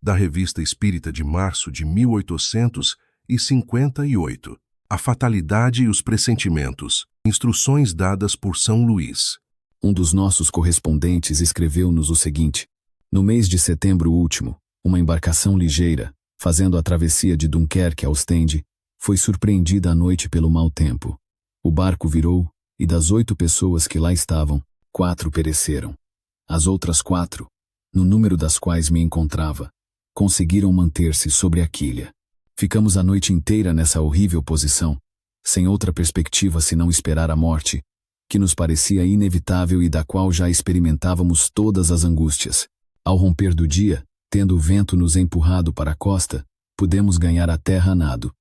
da Revista Espírita de março de 1858. A Fatalidade e os Pressentimentos. Instruções dadas por São Luís. Um dos nossos correspondentes escreveu-nos o seguinte: no mês de setembro último, uma embarcação ligeira, fazendo a travessia de Dunkerque a Ostende, foi surpreendida à noite pelo mau tempo. O barco virou, e das 8 pessoas que lá estavam, 4 pereceram. As outras 4, no número das quais me encontrava, conseguiram manter-se sobre a quilha. Ficamos a noite inteira nessa horrível posição, sem outra perspectiva senão esperar a morte, que nos parecia inevitável e da qual já experimentávamos todas as angústias. Ao romper do dia, tendo o vento nos empurrado para a costa, pudemos ganhar a terra a nado.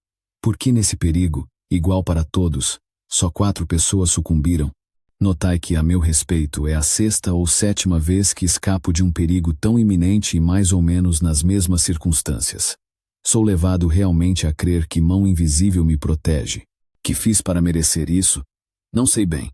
Porque nesse perigo, igual para todos, só 4 pessoas sucumbiram. Notai que, a meu respeito, é a 6ª ou 7ª vez que escapo de um perigo tão iminente e mais ou menos nas mesmas circunstâncias. Sou levado realmente a crer que mão invisível me protege. Que fiz para merecer isso? Não sei bem.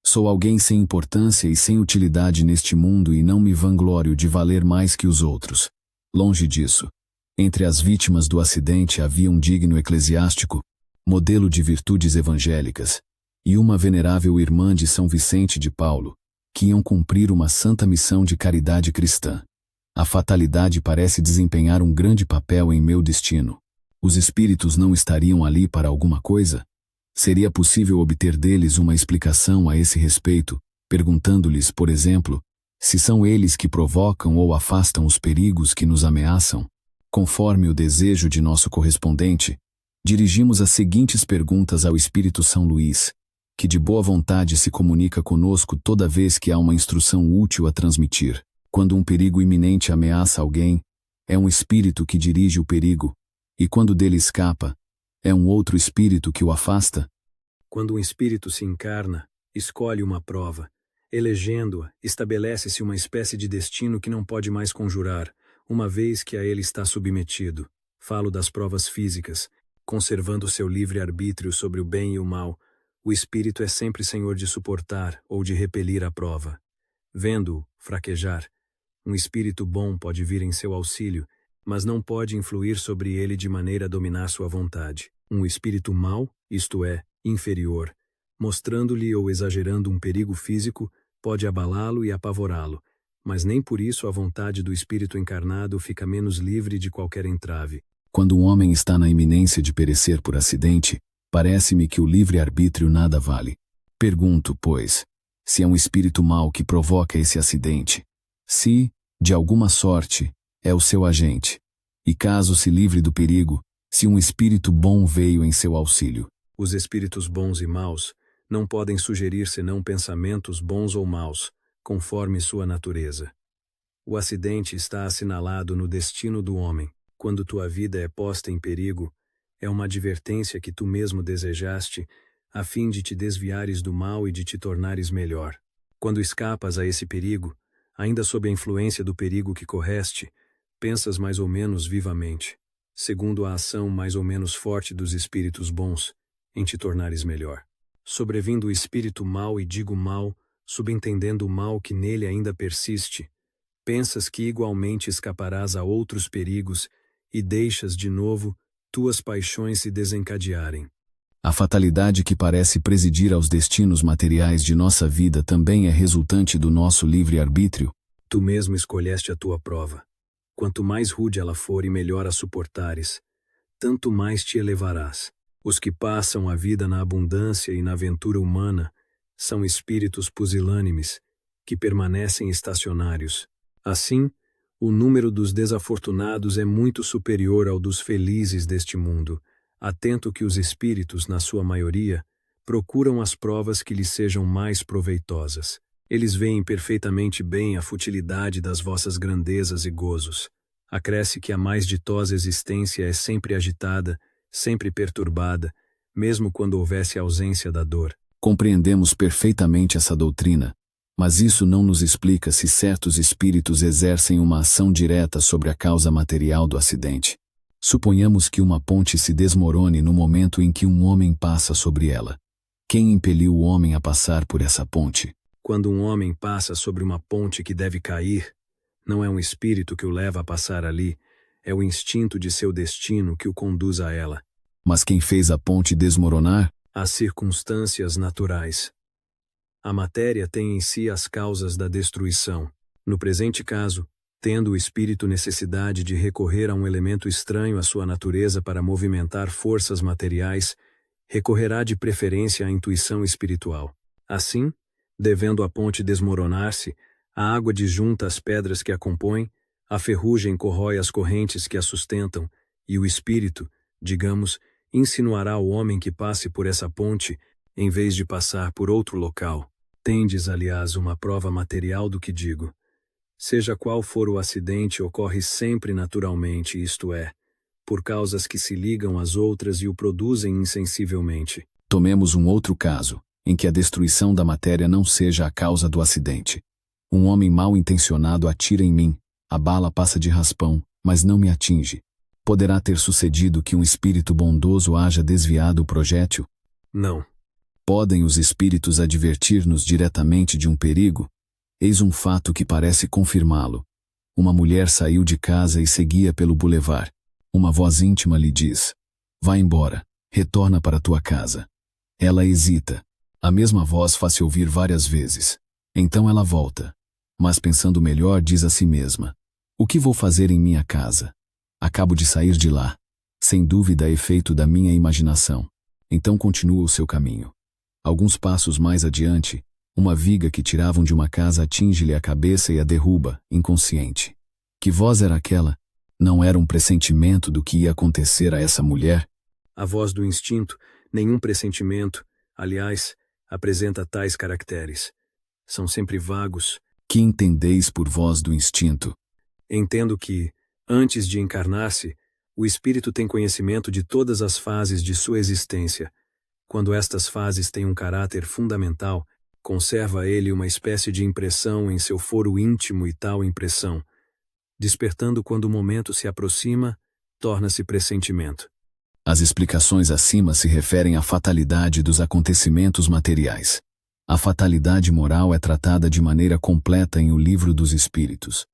Sou alguém sem importância e sem utilidade neste mundo e não me vanglório de valer mais que os outros. Longe disso. Entre as vítimas do acidente havia um digno eclesiástico, modelo de virtudes evangélicas, e uma venerável irmã de São Vicente de Paulo, que iam cumprir uma santa missão de caridade cristã. A fatalidade parece desempenhar um grande papel em meu destino. Os espíritos não estariam ali para alguma coisa? Seria possível obter deles uma explicação a esse respeito, perguntando-lhes, por exemplo, se são eles que provocam ou afastam os perigos que nos ameaçam? Conforme o desejo de nosso correspondente, dirigimos as seguintes perguntas ao Espírito São Luís, que de boa vontade se comunica conosco toda vez que há uma instrução útil a transmitir. Quando um perigo iminente ameaça alguém, é um espírito que dirige o perigo, e quando dele escapa, é um outro espírito que o afasta? Quando um espírito se encarna, escolhe uma prova. Elegendo-a, estabelece-se uma espécie de destino que não pode mais conjurar, uma vez que a ele está submetido. Falo das provas físicas. Conservando seu livre-arbítrio sobre o bem e o mal, o espírito é sempre senhor de suportar ou de repelir a prova. Vendo-o fraquejar, um espírito bom pode vir em seu auxílio, mas não pode influir sobre ele de maneira a dominar sua vontade. Um espírito mau, isto é, inferior, mostrando-lhe ou exagerando um perigo físico, pode abalá-lo e apavorá-lo, mas nem por isso a vontade do espírito encarnado fica menos livre de qualquer entrave. Quando um homem está na iminência de perecer por acidente, parece-me que o livre-arbítrio nada vale. Pergunto, pois, se é um espírito mau que provoca esse acidente, se, de alguma sorte, é o seu agente, e caso se livre do perigo, se um espírito bom veio em seu auxílio. Os espíritos bons e maus não podem sugerir senão pensamentos bons ou maus, conforme sua natureza. O acidente está assinalado no destino do homem. Quando tua vida é posta em perigo, é uma advertência que tu mesmo desejaste, a fim de te desviares do mal e de te tornares melhor. Quando escapas a esse perigo, ainda sob a influência do perigo que correste, pensas mais ou menos vivamente, segundo a ação mais ou menos forte dos espíritos bons, em te tornares melhor. Sobrevindo o espírito mau, e digo mau, subentendendo o mal que nele ainda persiste, pensas que igualmente escaparás a outros perigos e deixas de novo tuas paixões se desencadearem. A fatalidade que parece presidir aos destinos materiais de nossa vida também é resultante do nosso livre-arbítrio. Tu mesmo escolheste a tua prova. Quanto mais rude ela for e melhor a suportares, tanto mais te elevarás. Os que passam a vida na abundância e na aventura humana são espíritos pusilânimes, que permanecem estacionários. Assim, o número dos desafortunados é muito superior ao dos felizes deste mundo, atento que os espíritos, na sua maioria, procuram as provas que lhes sejam mais proveitosas. Eles veem perfeitamente bem a futilidade das vossas grandezas e gozos. Acresce que a mais ditosa existência é sempre agitada, sempre perturbada, mesmo quando houvesse ausência da dor. Compreendemos perfeitamente essa doutrina, mas isso não nos explica se certos espíritos exercem uma ação direta sobre a causa material do acidente. Suponhamos que uma ponte se desmorone no momento em que um homem passa sobre ela. Quem impeliu o homem a passar por essa ponte? Quando um homem passa sobre uma ponte que deve cair, não é um espírito que o leva a passar ali, é o instinto de seu destino que o conduz a ela. Mas quem fez a ponte desmoronar? As circunstâncias naturais. A matéria tem em si as causas da destruição. No presente caso, tendo o espírito necessidade de recorrer a um elemento estranho à sua natureza para movimentar forças materiais, recorrerá de preferência à intuição espiritual. Assim, devendo a ponte desmoronar-se, a água disjunta as pedras que a compõem, a ferrugem corrói as correntes que a sustentam, e o espírito, digamos, insinuará ao homem que passe por essa ponte, em vez de passar por outro local. Tendes, aliás, uma prova material do que digo. Seja qual for o acidente, ocorre sempre naturalmente, isto é, por causas que se ligam às outras e o produzem insensivelmente. Tomemos um outro caso, em que a destruição da matéria não seja a causa do acidente. Um homem mal intencionado atira em mim, a bala passa de raspão, mas não me atinge. Poderá ter sucedido que um espírito bondoso haja desviado o projétil? Não. Podem os espíritos advertir-nos diretamente de um perigo? Eis um fato que parece confirmá-lo. Uma mulher saiu de casa e seguia pelo bulevar. Uma voz íntima lhe diz: "Vá embora, retorna para tua casa." Ela hesita. A mesma voz faz-se ouvir várias vezes. Então ela volta. Mas pensando melhor, diz a si mesma: "O que vou fazer em minha casa? Acabo de sair de lá. Sem dúvida é efeito da minha imaginação." Então continua o seu caminho. Alguns passos mais adiante, uma viga que tiravam de uma casa atinge-lhe a cabeça e a derruba, inconsciente. Que voz era aquela? Não era um pressentimento do que ia acontecer a essa mulher? A voz do instinto, nenhum pressentimento, aliás, apresenta tais caracteres. São sempre vagos. Que entendeis por voz do instinto? Entendo que, antes de encarnar-se, o espírito tem conhecimento de todas as fases de sua existência. Quando estas fases têm um caráter fundamental, conserva ele uma espécie de impressão em seu foro íntimo e tal impressão, despertando quando o momento se aproxima, torna-se pressentimento. As explicações acima se referem à fatalidade dos acontecimentos materiais. A fatalidade moral é tratada de maneira completa em O Livro dos Espíritos.